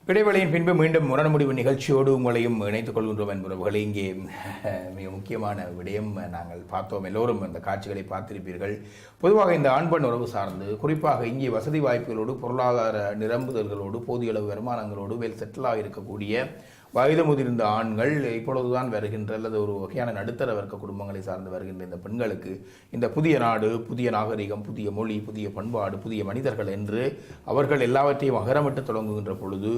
இடைவெளியின் பின்பு மீண்டும் முரண்முடிவு நிகழ்ச்சியோடு உங்களையும் இணைத்துக் கொள்கின்றோம் என்பவர்களை இங்கே மிக முக்கியமான விடயம் நாங்கள் பார்த்தோம். எல்லோரும் அந்த காட்சிகளை பார்த்திருப்பீர்கள். பொதுவாக இந்த ஆண் பெண் உறவு சார்ந்து குறிப்பாக இங்கே வசதி வாய்ப்புகளோடு பொருளாதார நிரம்புதல்களோடு போதிய அளவு வருமானங்களோடு வெல் செட்டிலாக இருக்கக்கூடிய வயது முதிர்ந்த ஆண்கள் இப்பொழுதுதான் வருகின்ற அல்லது ஒரு வகையான நடுத்தர வர்க்க குடும்பங்களை சார்ந்து வருகின்ற இந்த பெண்களுக்கு இந்த புதிய நாடு, புதிய நாகரிகம், புதிய மொழி, புதிய பண்பாடு, புதிய மனிதர்கள் என்று அவர்கள் எல்லாவற்றையும் அகரமிட்டு தொடங்குகின்ற பொழுது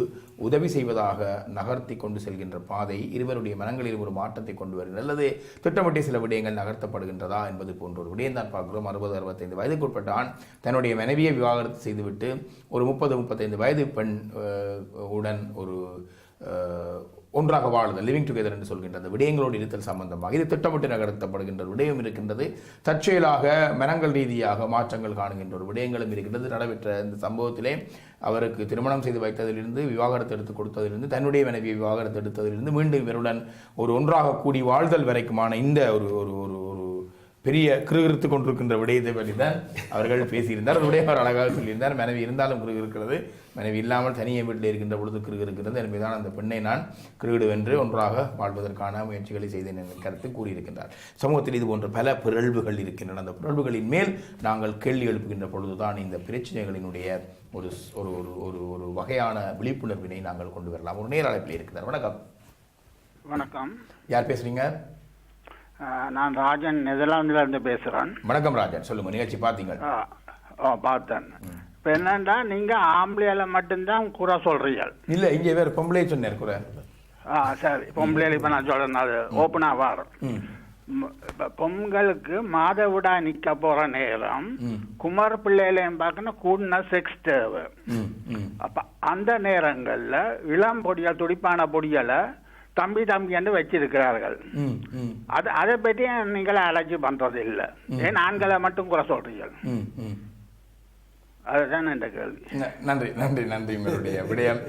உதவி செய்வதாக நகர்த்தி கொண்டு செல்கின்ற பாதை இருவருடைய மனங்களில் ஒரு மாற்றத்தை கொண்டு வருகிறது அல்லது திட்டமிட்டு சில விடயங்கள் நகர்த்தப்படுகின்றதா என்பது போன்ற ஒரு விடயம் தான் பார்க்கிறோம். 60-65 வயதுக்குட்பட்ட ஆண் தன்னுடைய மனைவியை விவாகரத்து செய்துவிட்டு ஒரு 30-35 வயது பெண் உடன் ஒரு ஒன்றாக வாழுதல், லிவிங் டுகெதர் என்று சொல்கின்ற அந்த விடயங்களோடு இருத்தல் சம்பந்தமாக இது திட்டமிட்டு நகர்த்தப்படுகின்ற விடயம் இருக்கின்றது. தற்செயலாக மனங்கள் ரீதியாக மாற்றங்கள் காணுகின்ற ஒரு விடயங்களும் இருக்கின்றது. நடைபெற்ற இந்த சம்பவத்திலே அவருக்கு திருமணம் செய்து வைத்ததிலிருந்து, விவாகரத்து எடுத்துக் கொடுத்ததிலிருந்து, தன்னுடைய மனைவியை விவாகரத்து எடுத்ததிலிருந்து மீண்டும் இவருடன் ஒரு ஒன்றாக கூடி வாழ்தல் வரைக்குமான இந்த ஒரு ஒரு ஒரு ஒரு பெரிய கிருகிருத்து கொண்டிருக்கின்ற விடயத்தை பற்றி தான் அவர்கள் பேசியிருந்தார். அதனுடைய அவர் அழகாக சொல்லியிருந்தார். மனைவி இருந்தாலும் கிருகு இருக்கிறது, மனைவி இல்லாமல் தனியே வீட்டில் இருக்கின்ற பொழுது கிருகு இருக்கிறது. என்பதுதான் அந்த பெண்ணை நான் கிருகிடுவென்று ஒன்றாக வாழ்வதற்கான முயற்சிகளை செய்தேன் என்ற கருத்து கூறியிருக்கின்றார். சமூகத்தில் இது போன்ற பல பிறழ்வுகள் இருக்கின்றன. அந்த பிறழ்வுகளின் மேல் நாங்கள் கேள்வி எழுப்புகின்ற பொழுதுதான் இந்த பிரச்சனைகளினுடைய ஒரு ஒரு ஒரு ஒரு வகையான விழிப்புணர்வினை நாங்கள் கொண்டு வரலாம். ஒரு நேர அழைப்பில் இருக்கிறார். வணக்கம். வணக்கம். யார் பேசுறீங்க? நான் ராஜன், நெதர்லாந்துல இருந்து பேசுறேன். வணக்கம் ராஜன், சொல்லுங்க. நிகழ்ச்சி பார்த்தீங்க? பார்த்தேன். இப்ப என்னன்னா, நீங்க ஆம்பளையில மட்டும்தான் குறை சொல்றீங்க. இல்ல, இங்க வேற பொம்பளை சொன்னேன் குறை. சரி, பொம்பளையில இப்ப நான் சொல்றேன், அது ஓப்பனா வரும். பொங்கலுக்கு மாதவிடா நிக்க போற நேரம் குமார் பிள்ளைகளையும் பார்க்கணும், கூடின செக்ஸ் தேவை. அப்ப அந்த நேரங்கள்ல இளம் பொடியல், துடிப்பான பொடியலை தம்பி என்று வச்சிருக்கிறார்கள். அதை பற்றி நீங்களே அலட்சி பண்றது இல்லை. ஏன் ஆண்களை மட்டும் குறை சொல்றீங்க? அதுதான் இந்த கேள்வி. நன்றி நன்றி நன்றி. உங்களுடைய விடயம்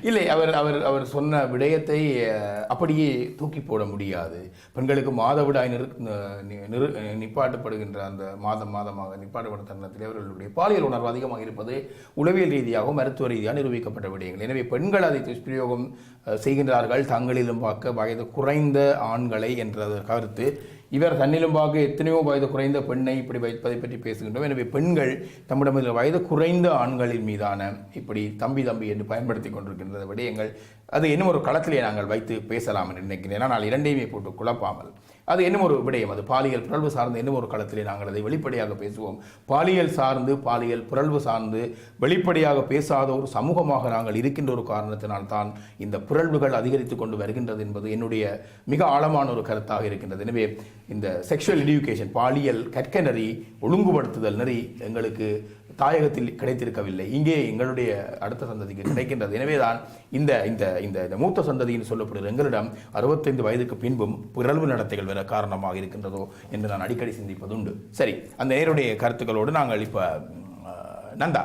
இல்லை, அவர் அவர் அவர் சொன்ன விடயத்தை அப்படியே தூக்கி போட முடியாது. பெண்களுக்கு மாதவிடாய் நிப்பாட்டப்படுகின்ற அந்த மாதமாக நிப்பாட்டப்பட்ட தருணத்தில் அவர்களுடைய பாலியல் உணர்வு அதிகமாக இருப்பது உளவியல் ரீதியாகவும் மருத்துவ ரீதியாக நிரூபிக்கப்பட்ட விடயங்கள். எனவே பெண்கள் அதை துஷ்பிரயோகம் செய்கின்றார்கள், தங்களிலும் பார்க்க வயது குறைந்த ஆண்களை என்ற கருத்து. இவர் தன்னிலும் பார்க்க எத்தனையோ வயது குறைந்த பெண்ணை இப்படி வைப்பதை பற்றி பேசுகின்றோம். எனவே பெண்கள் தம்மிடமில் வயது குறைந்த ஆண்களின் மீதான இப்படி தம்பி என்று பயன்படுத்தி கொண்டிருக்கின்ற விடயங்கள் அது இன்னும் ஒரு களத்திலே நாங்கள் வைத்து பேசலாம் என்று நினைக்கிறேன். ஆனால் இரண்டையுமே போட்டு குழப்பாமல் அது இன்னும் ஒரு விடயம், அது பாலியல் பிறழ்வு சார்ந்து இன்னும் ஒரு களத்திலே நாங்கள் அதை வெளிப்படையாக பேசுவோம். பாலியல் சார்ந்து, பாலியல் பிறழ்வு சார்ந்து வெளிப்படையாக பேசாத ஒரு சமூகமாக நாங்கள் இருக்கின்ற ஒரு காரணத்தினால் தான் இந்த பிறழ்வுகள் அதிகரித்து கொண்டு வருகின்றது என்பது என்னுடைய மிக ஆழமான ஒரு கருத்தாக இருக்கின்றது. எனவே இந்த செக்ஷுவல் எடியூகேஷன், பாலியல் கற்க நெறி, ஒழுங்குபடுத்துதல் நெறி எங்களுக்கு தாயகத்தில் கிடைத்திருக்கவில்லை. இங்கே எங்களுடைய அடுத்த சந்ததிக்கு கிடைக்கின்றது. எனவேதான் இந்த இந்த இந்த மூத்த சந்ததியின் சொல்லப்படுகிற எங்களிடம் 65 வயதுக்கு பின்பும் பிறழ்வு நடத்தைகள் வேற காரணமாக இருக்கின்றதோ என்று நான் அடிக்கடி சிந்திப்பதுண்டு. சரி, அந்த நேருடைய கருத்துக்களோடு நாங்கள் இப்ப நந்தா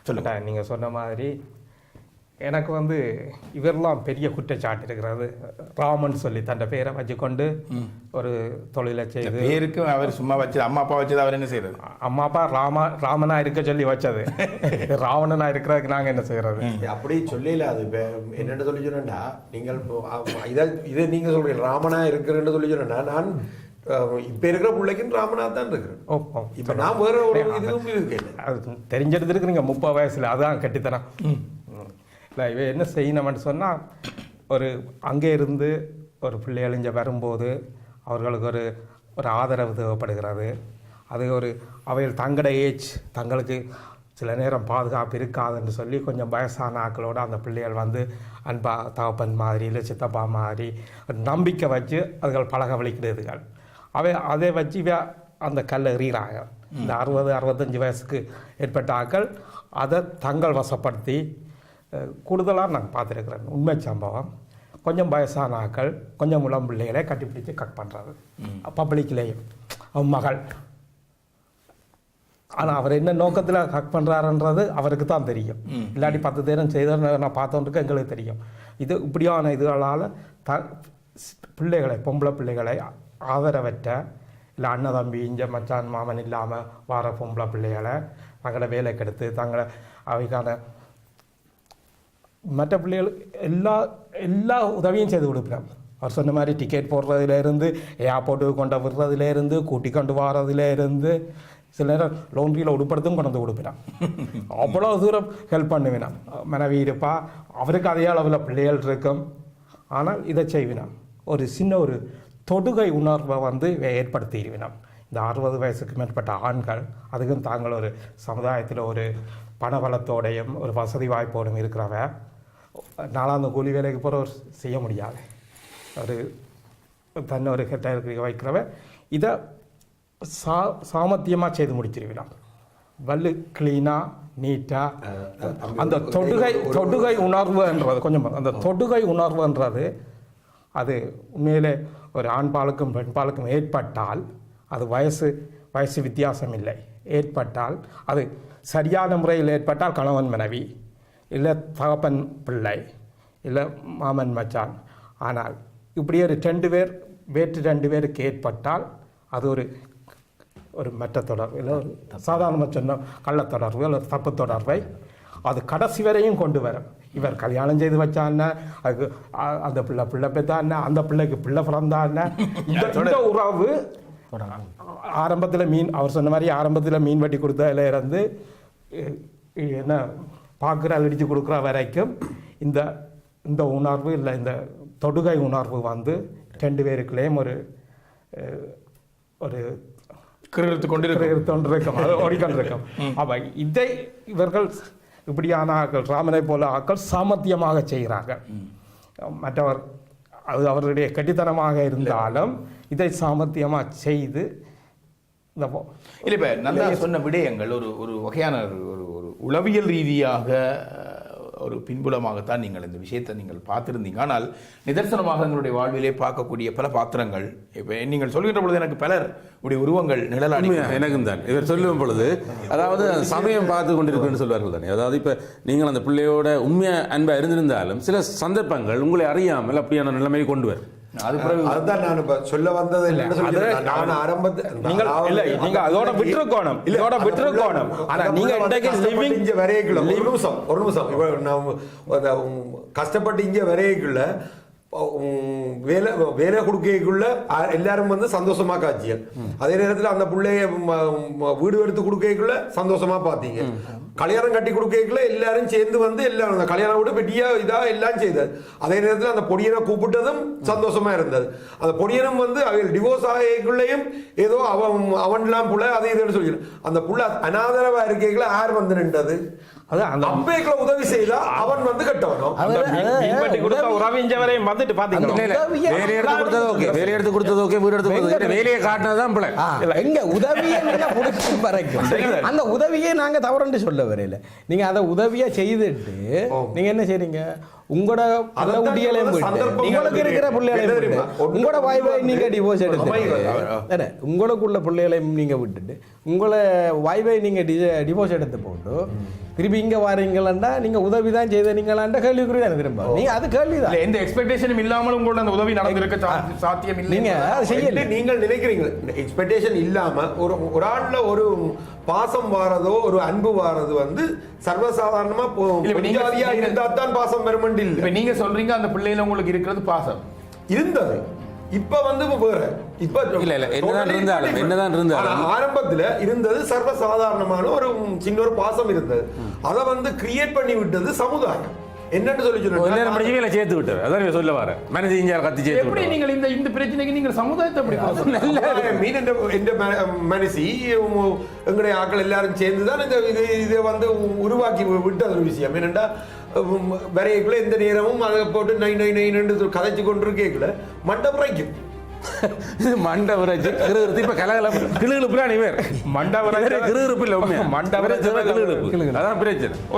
சொல்லுங்க. நீங்க சொன்ன மாதிரி எனக்கு இவரெல்லாம் பெரிய குற்றச்சாட்டு இருக்கிறது. ராமன் சொல்லி தன் பேரை வச்சுக்கொண்டு ஒரு தொழிலை செய்து, பேருக்கு அவர் சும்மா வச்சது, அம்மா அப்பா வச்சது, அவர் என்ன செய்யறது? அம்மா அப்பா ராமனா இருக்க சொல்லி வச்சது, ராவணனா இருக்கிறதுக்கு நாங்க என்ன செய்யறது? அப்படி சொல்லல. அது என்னென்னு சொல்லி சொன்னா, நீங்கள் இதை நீங்க சொல்றீங்க ராமனா இருக்கிறேன்னு சொல்லி சொன்னா, நான் இப்ப இருக்கிற பிள்ளைக்கு ராமனா தான் இருக்கிறேன். இப்ப நான் வேற ஒரு இதுவும் இருக்கு, தெரிஞ்செடுத்து இருக்கிறீங்க 30 வயசுல. அதுதான் கட்டித்தனம். இல்லை, இவ என்ன செய்யணும்னு சொன்னால், ஒரு அங்கே இருந்து ஒரு பிள்ளைகள் இங்கே வரும்போது அவர்களுக்கு ஒரு ஆதரவு தேவைப்படுகிறது. அது அவைகள் தங்களோட ஏஜ், தங்களுக்கு சில நேரம் பாதுகாப்பு இருக்காதுன்னு சொல்லி கொஞ்சம் வயசான ஆக்களோடு அந்த பிள்ளைகள் அன்பா தகப்பன் மாதிரி இல்லை சித்தப்பா மாதிரி ஒரு நம்பிக்கை வச்சு அதுகள் பழக வலிக்கிறதுகள். அதை வச்சு அந்த கல்லை எறிகிறாங்க. இந்த 60-65 வயசுக்கு ஏற்பட்ட ஆக்கள் அதை தங்கள் வசப்படுத்தி கூடுதலாக நான் பார்த்துருக்குறேன். உண்மை சம்பவம். கொஞ்சம் வயசான ஆக்கள் கொஞ்சம் இளம் பிள்ளைகளை கட்டிப்பிடிச்சு கட் பண்ணுறது பப்ளிக்லேயும். அவன் மகள் ஆனால் அவர் என்ன நோக்கத்தில் ஹக் பண்ணுறாருன்றது அவருக்கு தான் தெரியும். இல்லாட்டி 10 தேரம் செய்த நான் பார்த்தோன்றது எங்களுக்கு தெரியும். இது இப்படியான இதுகளால் பிள்ளைகளை பொம்பளை பிள்ளைகளை ஆதரவற்ற இல்லை அண்ணன் தம்பி இஞ்ச மச்சான் மாமன் இல்லாமல் வர பொம்பளை பிள்ளைகளை தங்களை வேலை கெடுத்து தங்களை அவைக்கான மற்ற பிள்ளைகள் எல்லா உதவியும் செய்து கொடுக்குறோம். அவர் சொன்ன மாதிரி டிக்கெட் போடுறதுலேருந்து ஏர்போர்ட்டுக்கு கொண்டு விடுறதுலேருந்து கூட்டி கொண்டு வர்றதுலேருந்து சில நேரம் லோன்றியில் உடுப்படுத்தும் கொண்டு வந்து கொடுப்பினான். அவ்வளோ தூரம் ஹெல்ப் பண்ணுவினான். மனைவி இருப்பா, அவருக்கு அதே அளவில் பிள்ளைகள் இருக்கும். ஆனால் இதை செய்வினான். ஒரு சின்ன ஒரு தொடுகை உணர்வை ஏற்படுத்திடுவினான். இந்த 60 வயசுக்கு மேற்பட்ட ஆண்கள் அதுக்கும் தாங்கள் ஒரு சமுதாயத்தில் ஒரு பணபலத்தோடையும் ஒரு வசதி வாய்ப்போடும் இருக்கிறவ நாளாந்த கூலி வேலைக்கு போகிற ஒரு செய்ய முடியாது. ஒரு தன்னை ஒரு கெட்ட வைக்கிறவ இதை சாமர்த்தியமாக செய்து முடிச்சிருவினான். வல்லு கிளீனாக நீட்டாக அந்த தொடுகை உணர்வுன்றது கொஞ்சம் அந்த தொடுகை உணர்வுன்றது அது உண்மையிலே ஒரு ஆண்பாலுக்கும் பெண்பாலுக்கும் ஏற்பட்டால் அது வயசு வித்தியாசம் இல்லை. ஏற்பட்டால் அது சரியான முறையில் ஏற்பட்டால் கணவன் மனைவி இல்லை தகப்பன் பிள்ளை இல்லை மாமன் மச்சான். ஆனால் இப்படி ஒரு 2 பேருக்கு ஏற்பட்டால் அது ஒரு மற்ற தொடர்பு இல்லை ஒரு சாதாரணமாக சொன்ன கள்ளத்தொடர்பு இல்லை தப்பு தொடர்பை அது கடைசி வரையும் கொண்டு வரும். இவர் கல்யாணம் செய்து வச்சான்னா அதுக்கு அந்த பிள்ளை பெற்றான்னா அந்த பிள்ளைக்கு பிள்ளை பிறந்தான்னா இந்த உறவு ஆரம்பத்தில் அவர் சொன்ன மாதிரி ஆரம்பத்தில் மீன் வெட்டி கொடுத்ததில் இருந்து என்ன பார்க்குற அடித்து கொடுக்குற வரைக்கும் இந்த உணர்வு இல்லை இந்த தொடுகை உணர்வு 2 பேருக்குள்ளேயும் ஒரு கொண்டிருக்கும் அது ஓடிக்கொண்டிருக்கும். அப்போ இதை இவர்கள் இப்படியான ஆக்கள் ராமனை போல ஆக்கள் சாமர்த்தியமாக செய்கிறார்கள். மற்றவர் அது அவருடைய கட்டித்தனமாக இருந்தாலும் இதை சாமர்த்தியமாக செய்து இல்லை இப்போ நல்லா சொன்ன விடயங்கள் ஒரு வகையான ஒரு உளவியல் ரீதியாக ஒரு பின்புலமாகத்தான் நீங்கள் இந்த விஷயத்தை நீங்கள் பார்த்துருந்தீங்க. ஆனால் நிதர்சனமாக எங்களுடைய வாழ்விலே பார்க்கக்கூடிய பல பாத்திரங்கள் இப்போ நீங்கள் சொல்கின்ற பொழுது எனக்கு பலர் உடைய உருவங்கள் நிழலாடி எனக்கும் தான் இவர் சொல்லும் பொழுது அதாவது சமயம் பார்த்து கொண்டிருக்குன்னு சொல்வார்கள் தானே. அதாவது இப்போ நீங்கள் அந்த பிள்ளையோட உண்மையாக அன்பாக இருந்திருந்தாலும் சில சந்தர்ப்பங்கள் உங்களை அறியாமல் அப்படியான நிலைமையை கொண்டு வரும். அதுதான் நான் இப்ப சொல்ல வந்தது நான் நீங்க அதோட விட்டுருக்கோணும் இதோட விட்டுருக்கோணும். ஆனா நீங்க இங்க வரையக்குள்ள ஒரு நிமிஷம் கஷ்டப்பட்டு இங்க வரையக்குள்ள வேலை கொடுக்கக்குள்ள எல்லாரும் சந்தோஷமா காட்சியல். அதே நேரத்தில் அந்த பிள்ளைய வீடு எடுத்து கொடுக்கக்குள்ள சந்தோஷமா பாத்தீங்க. கல்யாணம் கட்டி கொடுக்கக்குள்ள எல்லாரும் சேர்ந்து எல்லாரும் கல்யாணம் விட பெரிய இதா எல்லாம் செய்தது. அதே நேரத்தில் அந்த பொடியனை கூப்பிட்டதும் சந்தோஷமா இருந்தது. அந்த பொடியனும் அவள் டிவோர்ஸ் ஆகிக்குள்ளையும் ஏதோ அவன்லாம் புள்ள அதே இதுன்னு சொல்லி அந்த புள்ள அனாதரவா இருக்கக்குள்ள யார் நின்றது அந்த அம்பேக்களை உதவி செய்தா அவன் கட்டவனும் வேலை எடுத்து கொடுத்தது ஓகே வீடு எடுத்து கொடுத்தது வேலையை காட்டினதுதான் பிள்ளை. எங்க உதவியை வரைக்கும் அந்த உதவியை நாங்க தவறுன்னு சொல்ல வரையில நீங்க அதை உதவியா செய்துட்டு நீங்க என்ன செய்றீங்க உங்களோட உங்களுக்கு இருக்கிற பிள்ளைகளையும் உங்களோட வாய்ப்பை நீங்க டிவோர்ஸ் எடுத்து உங்களுக்குள்ள பிள்ளைகளையும் நீங்க விட்டுட்டு உங்களை வாய்ப்பை நீங்க டிவோர்ஸ் எடுத்து போட்டு திருப்பி இங்க வாரீங்களா நீங்க உதவி தான் செய்தீங்களான்ற கேள்விக்குறி தான் திரும்ப நீங்க அது கேள்விதான். எந்த எக்ஸ்பெக்டேஷனும் இல்லாமல் உங்களோட அந்த உதவி நடந்திருக்க சாத்தியம் இல்லை. நீங்க செய்யல நீங்கள் நினைக்கிறீங்க எக்ஸ்பெக்டேஷன் இல்லாம ஒரு ஆள்ல ஒரு பாசம் வாரதோ ஒரு அன்பு வாரது சர்வசாதாரணமா இருந்தால்தான் பாசம் பெருமண்டி இல்லை. இப்ப நீங்க சொல்றீங்க அந்த பிள்ளையில உங்களுக்கு இருக்கிறது பாசம் இருந்தது. இப்ப வேற இப்ப இல்ல என்னதான் இருந்தாலும் ஆரம்பத்துல இருந்தது சர்வசாதாரணமான ஒரு சின்ன ஒரு பாசம் இருந்தது. அதை கிரியேட் பண்ணி விட்டது சமுதாயம். என்னன்னு சொல்லி சொன்னா சேர்த்து விட்டார். அதான் சொல்ல வர மனசு கத்தி சேர்த்து எப்படி நீங்கள் இந்த பிரச்சனைக்கு நீங்கள் சமுதாயத்தை எப்படி மீன் என்ற மனசி எங்களுடைய ஆக்கள் எல்லாரும் சேர்ந்துதான் இதை உருவாக்கி விட்டது ஒரு விஷயம். என்னண்டா வரையக்குள்ள எந்த நேரமும் அதை போட்டு நை கதைச்சு கொண்டு கேட்கல மண்டபுரைக்கும் மண்டபுரைச்சு இப்ப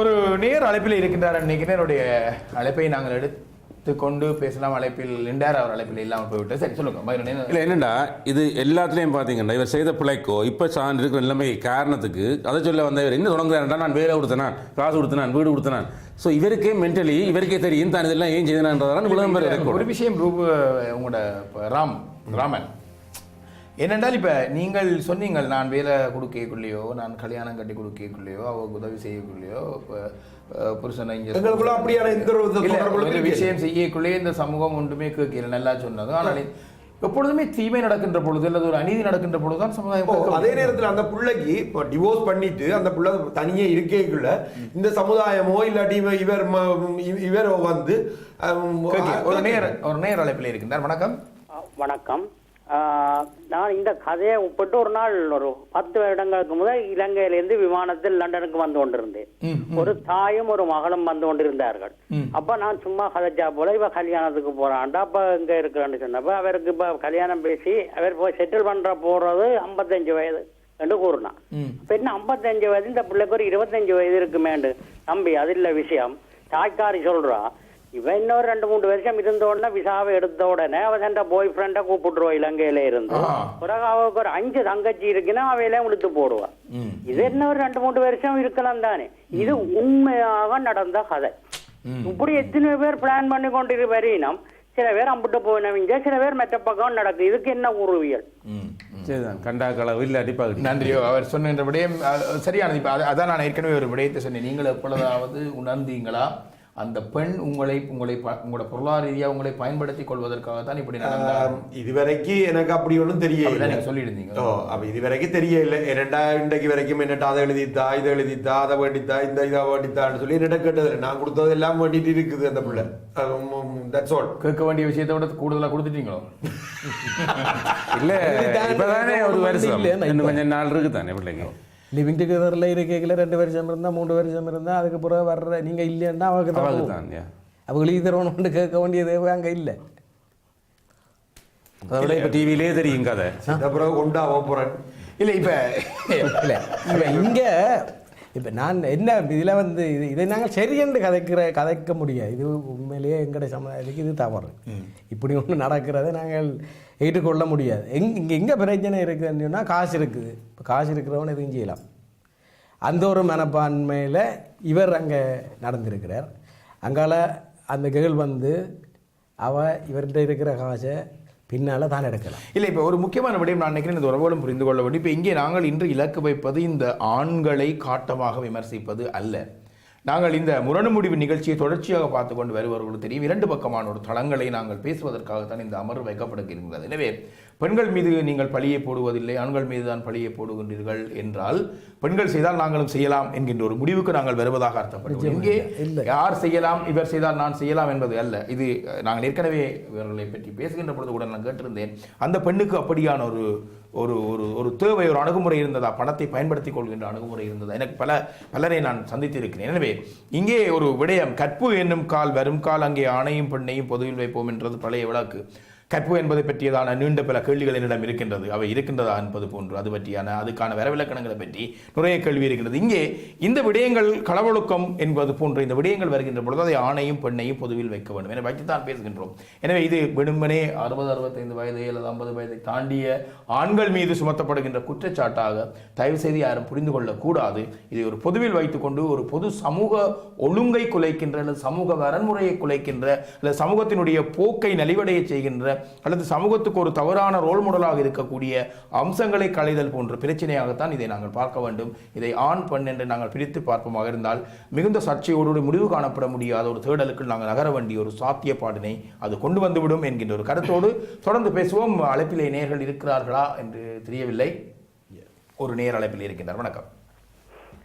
ஒரு நேர் அழைப்பில் இருக்கின்றார். என்னுடைய அழைப்பை நாங்கள் கொண்டு பேசலாம். அழைப்பில் நின்றார், அவர் அழைப்பில் இல்லாமல் போய்விட்டு. சரி சொல்லுங்க. இல்லை என்னடா இது எல்லாத்துலேயும் பார்த்தீங்கன்னா இவர் செய்த பிழைக்கோ இப்போ இருக்கிற நிலைமை காரணத்துக்கு அதை சொல்ல வந்த இவர் என்ன தொடங்குறாருன்னா நான் வேலை கொடுத்தேன், காசு கொடுத்தேன், வீடு கொடுத்தேன். ஸோ இவருக்கே மென்டலி இவருக்கே தெரியும் தான் இதெல்லாம் ஏன் செய்தனான்றதான் விளம்பரம். ஒரு விஷயம் உங்களோட ராமன் என்னென்றால் இப்போ நீங்கள் சொன்னீங்க நான் வேலை கொடுக்கக்குள்ளேயோ நான் கல்யாணம் கட்டி கொடுக்கக்குள்ளேயோ அவருக்கு உதவி செய்யக்குள்ளேயோ இப்போ புருஷனை இங்கே விஷயம் செய்யக்குள்ளேயே இந்த சமூகம் ஒன்றுமே கேட்கல நல்லா சொன்னது. ஆனால் எப்பொழுதுமே தீமை நடக்கின்ற பொழுது அல்லது ஒரு அநீதி நடக்கின்ற பொழுதுதான் சமுதாயம். அதே நேரத்தில் அந்த பிள்ளைக்கு இப்போ டிவோர்ஸ் பண்ணிட்டு அந்த பிள்ளை தனியே இருக்கேக்குள்ள இந்த சமுதாயமோ இல்லாட்டி இவர் வந்து ஒரு நேர் அழைப்பில் இருக்கின்றார். வணக்கம். வணக்கம். நான் இந்த கதையை உட்பட்டு ஒரு நாள் ஒரு 10 வருடங்களுக்கு முதல் இலங்கையிலிருந்து விமானத்தில் லண்டனுக்கு வந்து கொண்டிருந்தேன். ஒரு தாயும் ஒரு மகளும் வந்து கொண்டிருந்தார்கள். அப்ப நான் சும்மா கதைச்சா போல இவ கல்யாணத்துக்கு போறான்டா அப்ப இங்க இருக்கிறான்னு சொன்னப்ப அவருக்கு இப்ப கல்யாணம் பேசி அவர் போய் செட்டில் பண்ற போறது 55 வயது என்று கூறினான். இப்ப என்ன 55 வயது இந்த பிள்ளைக்கு ஒரு 25 வயது இருக்குமேண்டு தம்பி அது இல்ல விஷயம். தாய்க்காரி சொல்றா இவன் இன்னொரு 2-3 வருஷம் இருந்த உடனே விசாவை எடுத்த உடனே அவன் பாய் ஃப்ரெண்டை கூப்பிட்டுருவா இலங்கையில இருந்து. பிறகு அவருக்கு ஒரு 5 தங்கச்சி இருக்குன்னா அவையில உளுத்து போடுவா. இது என்ன ஒரு 2-3 வருஷம் இருக்கலாம் தானே. இது உண்மையாக நடந்த கதை. இப்படி எத்தனை பேர் பிளான் பண்ணி கொண்டு வரையினம். சில பேர் அம்பிட்டு போயினவங்க, சில பேர் மெத்த பக்கம் நடக்குது. இதுக்கு என்ன உருவியல்? கண்டா களவு இல்லை அடிப்பாக. நன்றியோ அவர் சொன்ன விடயம் சரியானது. இப்போ அதான் நான் ஏற்கனவே ஒரு விடயத்தை சொன்னேன். நீங்கள் எப்பொழுதாவது உணர்ந்தீங்களா அந்த பெண் உங்களோட பொருளாதார ரீதியாக உங்களை பயன்படுத்திக் கொள்வதற்காகத்தான் இப்படி நடந்தார்? இதுவரைக்கும் எனக்கு அப்படி ஒன்றும் தெரியல. நீங்க சொல்லியிருந்தீங்க. அப்ப இதுவரைக்கும் தெரியல. இன்றைக்கு வரைக்கும் என்னட்ட அதை எழுதித்தா இதை எழுதித்தா அதை வேண்டித்தா இந்த இதை வேண்டித்தான்னு சொல்லி என்னட்ட கேட்டது. நான் கொடுத்தது எல்லாம் வேண்டிட்டு இருக்குது அந்த பிள்ளை. கேட்க வேண்டிய விஷயத்தை விட கூடுதலா கொடுத்துட்டீங்களோ? இல்ல இப்பதானே ஒரு வருஷம் இன்னும் கொஞ்சம் நாள் இருக்கு தானே பிள்ளைங்க. லிவிங் டுகெதரில் இருக்கையில் 2 வருஷம் இருந்தால் 3 வருஷம் இருந்தால் அதுக்கு பிறகு வர்ற நீங்கள் இல்லைன்னா அவருக்கு தான் அவங்களுக்கு தரணும்னு கேட்க வேண்டியது அங்கே இல்லை. அதோட இப்போ டிவிலே தெரியும் கதை. அப்புறம் கொண்டா போகிறேன் இல்லை. இப்போ இல்லை இப்போ இங்கே இப்போ நான் என்ன இதில் வந்து இதை நாங்கள் சரியென்று கதைக்க முடியாது. இது உண்மையிலேயே எங்களுடைய சமுதாயத்துக்கு இது தவறு. இப்படி ஒன்று நடக்கிறத நாங்கள் ஏற்றுக்கொள்ள முடியாது. எங்கே பிரச்சனை இருக்குதுன்னு சொன்னால் காசு இருக்குது. இப்போ காசு இருக்கிறவன் எதுவும் செய்யலாம். அந்த ஒரு மனப்பான்மையில் இவர் அங்கே நடந்திருக்கிறார். அங்கால அந்த கேள் வந்து இவர்கிட்ட இருக்கிற காசை பின்னால் தான் எடுக்கலாம். இல்லை இப்போ ஒரு முக்கியமான விடயம் நான் நினைக்கிறேன் இந்த உறவுகளும் புரிந்து கொள்ள வேண்டும். இப்போ இங்கே நாங்கள் இன்று இலக்கு வைப்பது இந்த ஆண்களை காட்டமாக விமர்சிப்பது அல்ல. நாங்கள் இந்த முரணு முடிவு நிகழ்ச்சியை தொடர்ச்சியாக பார்த்து கொண்டு வருபவர்களுக்கு தெரியும் 2 பக்கமான ஒரு தளங்களை நாங்கள் பேசுவதற்காகத்தான் இந்த அமர்வு வைக்கப்படுகிறது. எனவே பெண்கள் மீது நீங்கள் பழியை போடுவதில்லை, ஆண்கள் மீது தான் பழியை போடுகின்றீர்கள் என்றால் பெண்கள் செய்தால் நாங்களும் செய்யலாம் என்கின்ற ஒரு முடிவுக்கு நாங்கள் வருவதாக அர்த்தப்படுகிறோம். இங்கே யார் செய்யலாம் இவர் செய்தால் நான் செய்யலாம் என்பது அல்ல. இது நாங்கள் ஏற்கனவே இவர்களை பற்றி பேசுகின்ற பொழுது கூட நான் கேட்டிருந்தேன். அந்த பெண்ணுக்கு அப்படியான ஒரு ஒரு ஒரு ஒரு தேவை ஒரு அணுகுமுறை இருந்ததா, பணத்தை பயன்படுத்திக் கொள்கின்ற அணுகுமுறை இருந்ததா? எனக்கு பலரை நான் சந்தித்திருக்கிறேன். எனவே இங்கே ஒரு விடயம் கற்பு என்னும் கால் வரும் கால் அங்கே ஆணையும் பெண்ணையும் பொதுவில் வைப்போம் என்றது பழைய விளக்கு. கற்பு என்பதை பற்றியதான நீண்ட பல கேள்விகள் என்னிடம் இருக்கின்றது. அவை இருக்கின்றதா என்பது போன்று அது பற்றியான அதுக்கான வரவிலக்கணங்களை பற்றி நிறைய கேள்வி இருக்கின்றது. இங்கே இந்த விடயங்கள் களவொழுக்கம் என்பது போன்ற இந்த விடயங்கள் வருகின்ற பொழுது அதை ஆணையும் பெண்ணையும் பொதுவில் வைக்க வேண்டும் என வைத்துத்தான் பேசுகின்றோம். எனவே இது வெறுமனே 60-65 வயது அல்லது 50 வயதை தாண்டிய ஆண்கள் மீது சுமத்தப்படுகின்ற குற்றச்சாட்டாக தயவு செய்து யாரும் புரிந்து கொள்ளக்கூடாது. இதை ஒரு பொதுவில் வைத்துக்கொண்டு ஒரு பொது சமூக ஒழுங்கை குலைக்கின்ற அல்லது சமூக வரன்முறையை குலைக்கின்ற அல்லது சமூகத்தினுடைய போக்கை நலிவடைய செய்கின்ற அல்லது சமூகத்துக்கு ஒரு தவறான ரோல் மாடலாக இருக்கக்கூடிய அம்சங்களை களைதல் போன்ற பிரச்சனையாகத்தான் இதை நாங்கள் பார்க்க வேண்டும். இதை ஆண் பெண் என்று நாங்கள் பிரித்து பார்ப்போமாக இருந்தால் மிகுந்த சர்ச்சையோடு முடிவு காணப்பட முடியாத ஒரு தேடலுக்கு நாங்கள் நகர வேண்டிய ஒரு சாத்தியப்பாடினை அது கொண்டு வந்துவிடும் என்கின்ற ஒரு கருத்தோடு தொடர்ந்து பேசுவோம். அழைப்பிலே நேயர்கள் இருக்கிறார்களா என்று தெரியவில்லை. ஒரு நேர் அழைப்பில் இருக்கின்றார். வணக்கம்.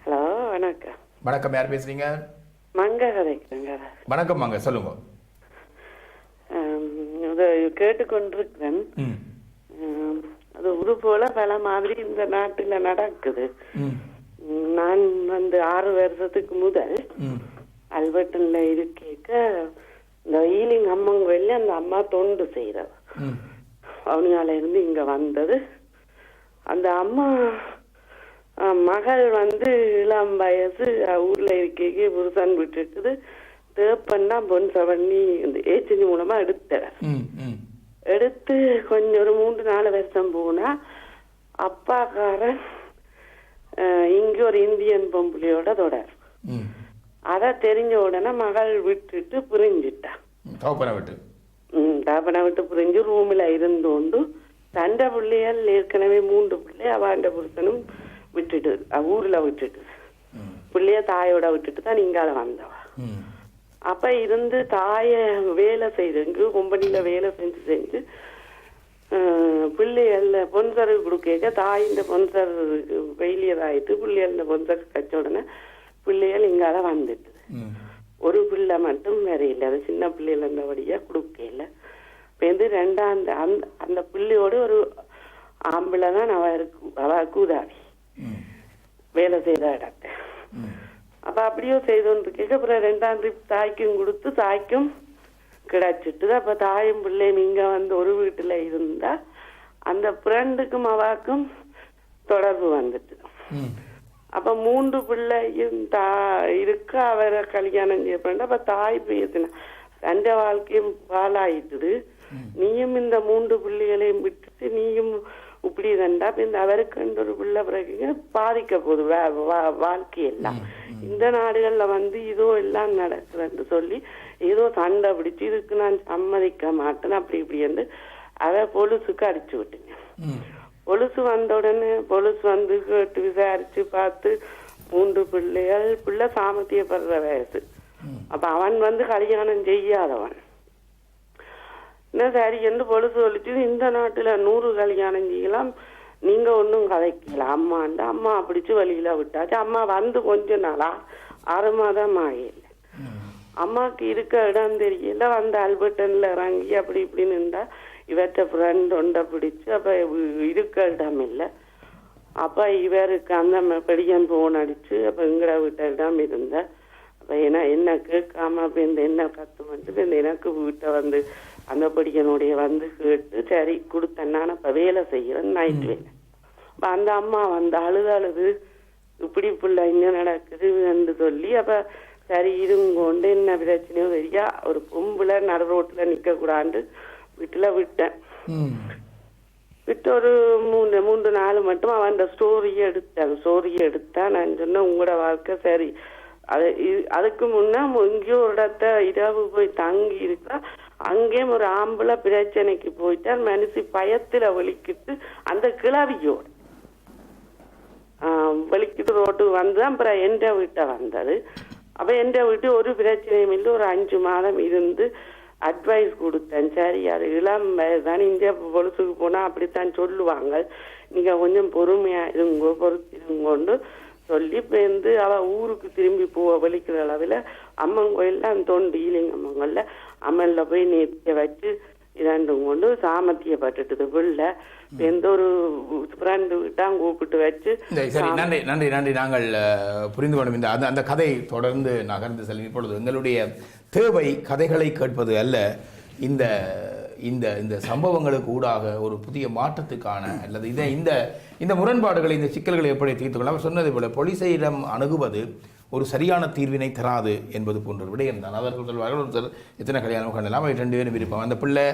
ஹலோ வணக்கம். வணக்கம், யார் பேசுறீங்க? மங்க கதைக்குங்க. வணக்கம் மங்க, சொல்லுங்க. கேட்டுக்கொண்டிருக்கிறேன். அது ஒரு போல பல மாதிரி இந்த நாட்டுல நடக்குது. நான் வந்து 6 வருஷத்துக்கு முதல் அல்பர்டன்ல இருக்க இந்த ஈலிங் அம்மங்க வெளில அந்த அம்மா தொண்டு செய்யறவ அவனால இருந்து இங்க வந்தது. அந்த அம்மா மகள் வந்து இளம் வயசு ஊர்ல இருக்க புருஷன் விட்டுருக்குது. தேப்பன்னா பொன்ச பண்ணி இந்த ஏஜென்சி மூலமா எடுத்தார். எடுத்து கொஞ்சம் ஒரு 3-4 வருஷம் போனா அப்பாக்காரன் இங்க ஒரு இந்தியன் பொம்பளையோட தொடர். அத தெரிஞ்ச உடனே மகள் விட்டுட்டு புரிஞ்சுட்டா. தாப்பனை விட்டு புரிஞ்சு ரூம்ல இருந்தோண்டு தண்ட பிள்ளைகள் ஏற்கனவே 3 பிள்ளை அவண்ட புருஷனும் விட்டுட்டு ஊர்ல விட்டுட்டு பிள்ளைய தாயோட விட்டுட்டு தான் இங்கால வந்தவா. அப்ப இருந்து தாய வேலை செய்து கம்பெனில வேலை செஞ்சு பிள்ளைகள்ல பொன்சரு கொடுக்க தாயின் பொன்சர் ஃபெயிலியர் ஆயிட்டு பிள்ளைகள பொன்சர் கச்ச உடனே பிள்ளைகள் இங்கால வந்துட்டு ஒரு பிள்ளை மட்டும் வேற இல்லை. அது சின்ன பிள்ளைகள் இருந்தபடியா கொடுக்கல. இப்ப அந்த பிள்ளையோட ஒரு ஆம்பளை தான் அவ கூதாவி வேலை செய்த இடத்த. அப்ப அப்படியோ செய்தோன்னு கேட்க அப்புறம் 2ஆம் ட்ரிப் தாய்க்கும் கொடுத்து தாய்க்கும் கிடைச்சிட்டு. அப்ப தாயும் பிள்ளையும் இங்க வந்து ஒரு வீட்டுல இருந்தா அந்த ஃப்ரெண்டுக்கும் அவாக்கும் தொடர்பு வந்துட்டு. அப்ப 3 பிள்ளையும் இருக்கு அவரை கல்யாணம் செய்ய. அப்ப தாய் பேசினா 2 வாழ்க்கையும் பாலாயிட்டுது. நீயும் இந்த 3 பிள்ளைகளையும் விட்டுட்டு நீயும் இப்படி இருந்தா இந்த அவருக்கு ஒரு பிள்ளை பிறகு பாதிக்க போகுது வாழ்க்கையெல்லாம். இந்த நாடுகள்ல வந்து இதோ எல்லாம் நடக்குதுன்னு சொல்லி ஏதோ சண்டை பிடிச்சு இதுக்கு நான் சம்மதிக்க மாட்டேன் அப்படி இப்படி வந்து அவ பொலுசுக்கு அடிச்சு விட்டுங்க. பொலுசு வந்த உடனே பொலுசு வந்து கேட்டு விசாரிச்சு பார்த்து 3 பிள்ளைகள் பிள்ளை சாமர்த்தியப்படுற வயசு. அப்ப அவன் வந்து கல்யாணம் செய்யாதவன். சரி என்று பொழுது சொல்லிச்சு இந்த நாட்டுல 100 கல்யாணம் செய்யலாம் நீங்க ஒன்னும் கதைக்கல அம்மாண்ட. அம்மா பிடிச்சு வழியில விட்டாச்சு. அம்மா வந்து கொஞ்ச நாளா 6 மாதம் ஆகல. அம்மாக்கு இருக்க இடம் தெரியல. வந்து அல்பர்டன்ல இறங்கி அப்படி இப்படின்னு இருந்தா இவற்ற ஃப்ரெண்ட் ஒண்ட பிடிச்சு அப்ப இருக்க இடம் இல்லை. அப்ப இவருக்கு அந்த பெடியன் போன் அடிச்சு அப்ப எங்கட வீட்ட இடம் இருந்த அப்ப என்ன கேட்காம அப்ப இந்த என்ன கத்துமட்டு இந்த எனக்கு வீட்டை வந்து அந்த படிக்கனுடைய வந்து கேட்டு சரி கொடுத்தேன். நான் அப்ப வேலை செய்யறேன் நைட் வேலை. அப்ப அந்த அம்மா வந்து அழுது இப்படி பிள்ளை இங்க நடக்குது என்று சொல்லி அப்ப சரி இதுங்கொண்டு என்ன பிரச்சனையோ தெரியா ஒரு பொம்புல நடு ரோட்ல நிக்க கூடாண்டு வீட்டுல விட்டேன். விட்டு ஒரு 3-4 மட்டும் அவன் ஸ்டோரியை எடுத்தா நான் சொன்னேன் உங்களோட வாழ்க்கை சரி. அதுக்கு முன்னா எங்கேயோ ஒரு இடத்த இரவு போய் தங்கி இருக்கா. அங்கேயும் ஒரு ஆம்பளை பிரச்சனைக்கு போயிட்டார். மனுஷி பயத்துல வலிக்கிட்டு அந்த கிளவியோட வலிக்கிட்டு ரோட்டுக்கு வந்து அப்புறம் எந்த வீட்டை வந்தது. அப்ப எந்த வீட்டு ஒரு பிரச்சனையும் இல்லை. ஒரு 5 மாதம் இருந்து அட்வைஸ் கொடுத்தேன். சரி அது இளம் வயதுதான் இந்தியா பொழுதுக்கு போனா அப்படித்தான் சொல்லுவாங்க. நீங்க கொஞ்சம் பொறுமையா இருங்கோ பொறுத்திருங்கோன்னு சொல்லி பேருந்து அவ ஊருக்கு திரும்பி போவ வலிக்கிற அளவுல அம்மன் கோயில்ல தொண்டு ஈலிங்கம்மங்கள்ல அம்மன்ல போய் நேர்த்திய வச்சு இரண்டும் கொண்டு சாமர்த்தியப்பட்டுட்டு பிள்ளை எந்த ஒரு ஃப்ரெண்டு விட்டாங்க கூப்பிட்டு வச்சு. சரி நன்றி நன்றி நன்றி. நாங்கள் புரிந்து கொள்ளும். இந்த அந்த கதை தொடர்ந்து நகர்ந்து செல்லும். இப்பொழுது எங்களுடைய தேவை கதைகளை கேட்பது அல்ல, இந்த இந்த இந்த சம்பவங்களுக்கு ஊடாக ஒரு புதிய மாற்றத்துக்கான அல்லது இந்த இந்த முரண்பாடுகளை இந்த சிக்கல்களை எப்படி தீர்த்து கொள்ள அவர் சொன்னதை போல போலீஸையிடம் அணுகுவது ஒரு சரியான தீர்வினை தராது என்பது போன்ற விடயம் தான். அவர்கள் சொல்வார்கள் ஒருத்தர் எத்தனை கல்யாணம் கண்டலாம் அவை 2 பேரும் விருப்பம். அந்த பிள்ளை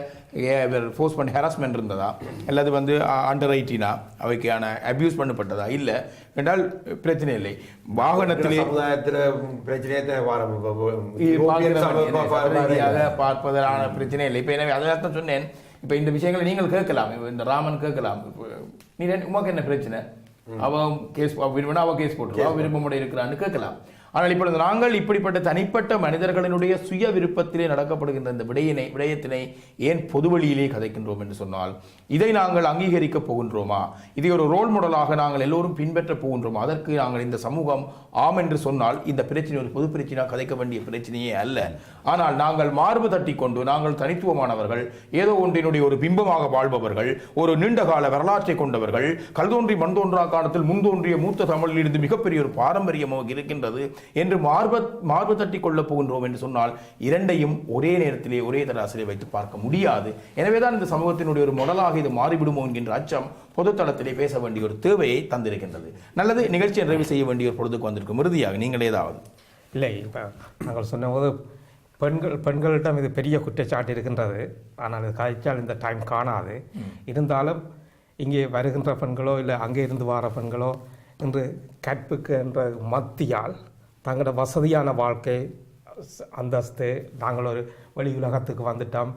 ஃபோர்ஸ் பண்ணி ஹராஸ்மெண்ட் இருந்ததா அல்லது வந்து அண்டர் 18 அவைக்கான அபியூஸ் பண்ணப்பட்டதா இல்லை என்றால் பிரச்சனை இல்லை. வாகனத்திலே பார்ப்பதற்கான பிரச்சனை இல்லை. இப்போ எனவே அதனால தான் சொன்னேன். இப்போ இந்த விஷயங்களை நீங்கள் கேட்கலாம். இந்த ராமன் கேட்கலாம், நீ உமக்கு என்ன பிரச்சனை, அவன் கேஸ் விரும்பினா அவ கேஸ் போட்டு அவ விருப்பமுடைய இருக்கிறான்னு கேட்கலாம். ஆனால் இப்பொழுது நாங்கள் இப்படிப்பட்ட தனிப்பட்ட மனிதர்களினுடைய சுய விருப்பத்திலே நடக்கப்படுகின்ற இந்த விடயத்தினை ஏன் பொதுவெளியிலே கதைக்கின்றோம் என்று சொன்னால் இதை நாங்கள் அங்கீகரிக்க போகின்றோமா, இதை ஒரு ரோல் மாடலாக நாங்கள் எல்லோரும் பின்பற்ற போகின்றோமா? அதற்கு நாங்கள் இந்த சமூகம் ஆம் என்று சொன்னால் இந்த பிரச்சனை ஒரு பொது பிரச்சனையாக கதைக்க வேண்டிய பிரச்சனையே அல்ல. ஆனால் நாங்கள் மார்பு தட்டி கொண்டு நாங்கள் தனித்துவமானவர்கள், ஏதோ ஒன்றினுடைய ஒரு பிம்பமாக வாழ்பவர்கள், ஒரு நீண்டகால வரலாற்றை கொண்டவர்கள், கல்தோன்றி மண் தோன்றா காலத்தில் முன்தோன்றிய மூத்த தமிழில் இருந்து மிகப்பெரிய ஒரு பாரம்பரியம் இருக்கின்றது என்று மார்பு தட்டி கொள்ளப் போகின்றோம் என்று சொன்னால் இரண்டையும் ஒரே நேரத்திலே ஒரே தராசிலே வைத்து பார்க்க முடியாது. எனவேதான் இந்த சமூகத்தினுடைய ஒரு மாடலாக இது மாறிவிடுமோ என்கின்ற அச்சம் பொதுத்தளத்திலே பேச வேண்டிய ஒரு தேவையை தந்திருக்கின்றது. நல்லது, நிகழ்ச்சியை நிறைவு செய்ய வேண்டிய ஒரு பொழுதுக்கு வந்திருக்கும். இறுதியாக நீங்கள் ஏதாவது இல்லை, இப்போ நாங்கள் சொன்னபோது பெண்களிடம் இது பெரிய குற்றச்சாட்டு இருக்கின்றது. ஆனால் இது கழிச்சால் இந்த டைம் காணாது. இருந்தாலும் இங்கே வருகின்ற பெண்களோ இல்லை அங்கே இருந்து வர பெண்களோ இன்று கற்புக்கு என்ற மத்தியால் தங்களோட வசதியான வாழ்க்கை அந்தஸ்து, நாங்கள் ஒரு வெளி உலகத்துக்கு வந்துட்டோம்,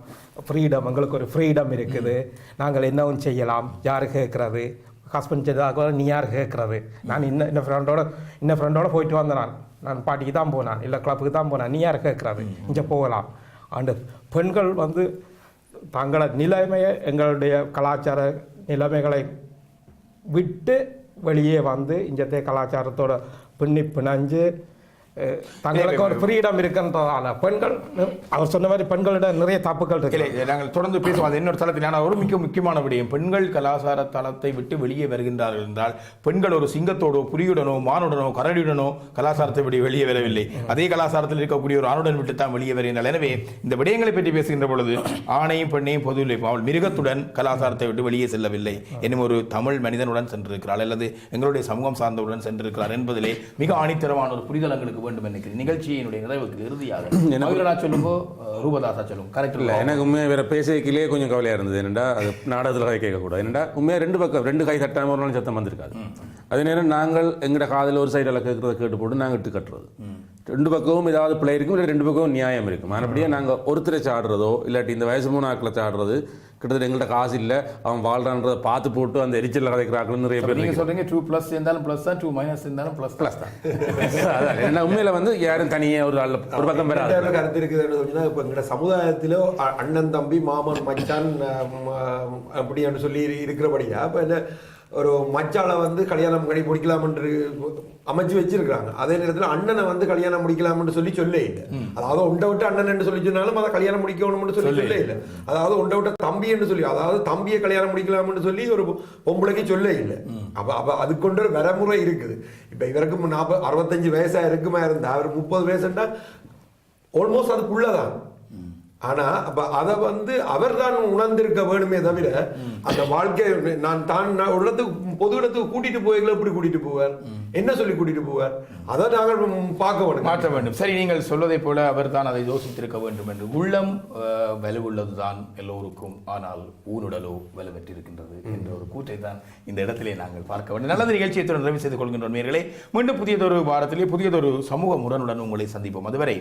ஃப்ரீடம், எங்களுக்கு ஒரு ஃப்ரீடம் இருக்குது, நாங்கள் என்னவும் செய்யலாம், யார் கேட்குறது, ஹஸ்பண்ட் செய்ததாக நீ யார் கேட்குறது, நான் இன்ன ஃப்ரெண்டோட போயிட்டு வந்தேன், நான் பாட்டிக்கு தான் போனான், இல்லை கிளப்புக்கு தான் போனேன், நீ யார் கேட்குறது, இங்கே போகலாம். அண்டு பெண்கள் வந்து தங்களோட நிலைமையை, எங்களுடைய கலாச்சார நிலைமைகளை விட்டு வெளியே வந்து இங்கத்தைய கலாச்சாரத்தோட பிணைஞ்சு தங்களுக்கு ஒரு ஃப்ரீடம் இருக்கின்றதால பெண்கள், அவர் சொன்ன மாதிரி பெண்களிடம் நிறைய தப்புகள் இருக்கு. நாங்கள் தொடர்ந்து பேசுவோம். அது இன்னொரு தளத்தில் ஒரு முக்கியமான விடயம், பெண்கள் கலாச்சார தளத்தை விட்டு வெளியே வருகின்றார்கள் என்றால் பெண்கள் ஒரு சிங்கத்தோடோ புலியுடனோ மானுடனோ கரடியுடனோ கலாச்சாரத்தை விட்டு வெளியே வரவில்லை, அதே கலாச்சாரத்தில் இருக்கக்கூடிய ஒரு ஆணுடன் விட்டு தான் வெளியே வருகின்றார். எனவே இந்த விடயங்களை பற்றி பேசுகின்ற பொழுது ஆணையும் பெண்ணையும் பொதுவில்லை, அவள் மிருகத்துடன் கலாச்சாரத்தை விட்டு வெளியே செல்லவில்லை, என்னும் ஒரு தமிழ் மனிதனுடன் சென்றிருக்கிறாள் அல்லது எங்களுடைய சமூகம் சார்ந்தவுடன் சென்றிருக்கிறார் என்பதிலே மிக ஆணித்தரமான ஒரு புரிதல் எங்களுக்கு வேண்டும் நினைக்கிறேன். நிகழ்ச்சியினுடைய நிறைவுக்கு இறுதியாக சொல்லுங்க, ரூபதாசா சொல்லுங்க. கரெக்ட் இல்லை, எனக்கு உண்மையாக வேற பேசிக்கலே கொஞ்சம் கவலையாக இருந்தது. என்னடா அது நாடகத்தில் கேட்கக்கூடாது. என்னடா உண்மையாக ரெண்டு கை தட்டாமல் ஒரு நாள் சத்தம் வந்திருக்காது. அதே நேரம் நாங்கள் எங்கட காதில் ஒரு சைடில் கேட்கறத கேட்டு போட்டு நாங்கள் இட்டு கட்டுறது, ரெண்டு பக்கமும் ஏதாவது பிள்ளை இருக்கும், இல்லை ரெண்டு பக்கமும் நியாயம் இருக்கும். மறுபடியும் நாங்கள் ஒருத்தரை சாடுறதோ இல்லாட்டி இந்த வயசு 3 ஆக்களை சாடுறது கிட்டத்தட்ட எங்கள்கிட்ட காசு இல்லை, அவன் வாழ்றான்றதை பார்த்து போட்டு அந்த எரிச்சல் கதைக்கிறார்கள் நிறைய பேர். நீங்கள் சொல்றீங்க 2+ இருந்தாலும் ப்ளஸ் தான், 2- இருந்தாலும் ப்ளஸ் தான். அதான் என்ன உண்மையில வந்து யாரும் தனியாக ஒரு பக்கம் பெற கருத்து இருக்குதுன்னு இப்போ எங்களோட சமுதாயத்தில் அண்ணன் தம்பி மாமன் மச்சான் அப்படின்னு சொல்லி இருக்கிறபடியா இப்போ என்ன ஒரு மச்சாலை வந்து கல்யாணம் பண்ணி முடிக்கலாம் என்று அமைச்சு வச்சிருக்காங்க. அதே நேரத்தில் அண்ணனை வந்து கல்யாணம் முடிக்கலாம்னு சொல்லி சொல்ல இல்லை. அதாவது உண்டை விட்டு அண்ணன் என்று சொல்லி சொன்னாலும் அதை கல்யாணம் முடிக்கணும்னு சொல்லி சொல்ல இல்லை. அதாவது உண்டை விட்ட தம்பி என்று சொல்லி, அதாவது தம்பியை கல்யாணம் முடிக்கலாம்னு சொல்லி ஒரு பொம்பளைக்கு சொல்ல இல்லை. அப்ப அதுக்கு கொண்டு ஒரு வரமுறை இருக்குது. இப்ப இவருக்கு 65 வயசா இருக்குமா இருந்தா அவர் 30 வயசுன்னா ஆல்மோஸ்ட் அதுக்குள்ளதான். ஆனா அப்ப அதை வந்து அவர் தான் உணர்ந்திருக்க வேணுமே தவிர அந்த வாழ்க்கை நான் ஒரு இடத்துக்கு பொது இடத்துக்கு கூட்டிட்டு போவீங்களா, எப்படி கூட்டிட்டு போவார், என்ன சொல்லி கூட்டிட்டு போவார், அதை நாங்கள் பார்க்க வேண்டும், மாற்ற வேண்டும். சரி, நீங்கள் சொல்வதை போல அவர் தான் அதை யோசித்திருக்க வேண்டும் என்று. உள்ளம் வலுவுள்ளதுதான் எல்லோருக்கும், ஆனால் ஊனுடலோ வலுவற்றிருக்கின்றது என்ற ஒரு கூற்றை தான் இந்த இடத்திலே நாங்கள் பார்க்க வேண்டும். நல்லது, நிகழ்ச்சியை நிறைவு செய்து கொள்கின்றோம் நேயர்களே. மீண்டும் புதியதொரு வாரத்திலே புதியதொரு சமூக முரணுடன் உங்களை சந்திப்போம். அதுவரை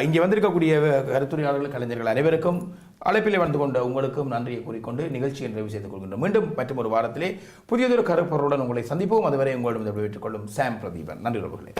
இங்கே வந்திருக்கக்கூடிய கருத்துரையாளர்கள், கலைஞர்கள் அனைவருக்கும், அழைப்பிலே வந்து கொண்ட உங்களுக்கும் நன்றியை கூறிக்கொண்டு நிகழ்ச்சியை நிறைவு செய்து கொள்கின்றோம். மீண்டும் மற்றும் ஒரு வாரத்திலே புதியதொரு கருப்பொருளுடன் உங்களை சந்திப்போம். அதுவரை உங்களிடம் விட்டுக் கொள்ளும் சாம் பிரதீபன். நன்றி உறவுகளே.